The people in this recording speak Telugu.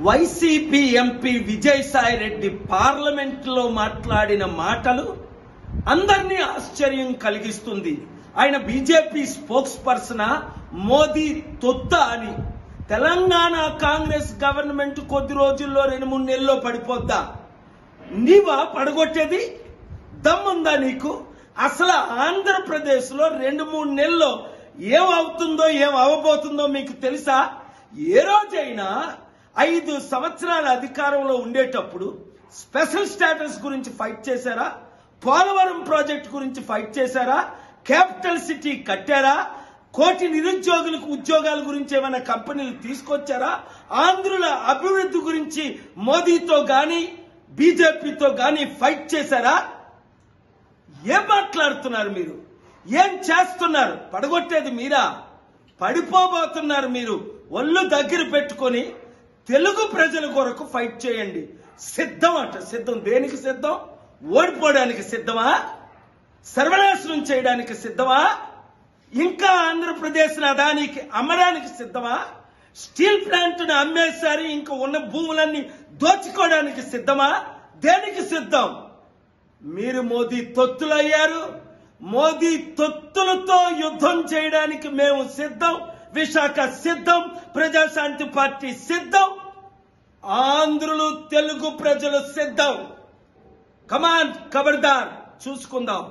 YCP MP Vijayasai Reddy parliament లో మాట్లాడిన మాటలు అందరినీ ఆశ్చర్యం కలిగిస్తుంది. ఆయన బీజేపీ స్పోక్స్ పర్సన్ మోదీ తొత్త అని. తెలంగాణ కాంగ్రెస్ గవర్నమెంట్ కొద్ది రోజుల్లో 2-3 నెలల్లో పడిపోద్దా? నీవా పడగొట్టేది? దమ్ముందా నీకు? అసలు ఆంధ్రప్రదేశ్ లో 2-3 నెలల్లో ఏమవుతుందో ఏం అవబోతుందో మీకు తెలుసా? ఏ రోజైనా 5 సంవత్సరాల అధికారంలో ఉండేటప్పుడు స్పెషల్ స్టేటస్ గురించి ఫైట్ చేశారా? పోలవరం ప్రాజెక్ట్ గురించి ఫైట్ చేశారా? క్యాపిటల్ సిటీ కట్టారా? 1 కోటి నిరుద్యోగులకు ఉద్యోగాల గురించి ఏమైనా కంపెనీలు తీసుకొచ్చారా? ఆంధ్రుల అభివృద్ధి గురించి మోదీతో గాని బీజేపీతో గాని ఫైట్ చేశారా? ఏం మాట్లాడుతున్నారు మీరు? ఏం చేస్తున్నారు? పడగొట్టేది మీరా? పడిపోబోతున్నారు మీరు. ఒళ్ళు దగ్గర పెట్టుకొని తెలుగు ప్రజల కొరకు ఫైట్ చేయండి. సిద్ధం అంట. సిద్ధం దేనికి సిద్ధం? ఓడిపోవడానికి సిద్ధమా? సర్వనాశనం చేయడానికి సిద్ధమా? ఇంకా ఆంధ్రప్రదేశ్ అదానికి అమ్మడానికి సిద్ధమా? స్టీల్ ప్లాంట్ ను అమ్మేసారి, ఇంకా ఉన్న భూములన్నీ దోచుకోవడానికి సిద్ధమా? దేనికి సిద్ధం? మీరు మోదీ తొత్తులయ్యారు. మోదీ తొత్తులతో యుద్ధం చేయడానికి మేము సిద్ధం. విశాఖ సిద్ధం. ప్రజాశాంతి పార్టీ సిద్ధం. ఆంధ్రులు తెలుగు ప్రజలు సిద్ధం. కమాన్, ఖబర్దార్, చూసుకుందాం.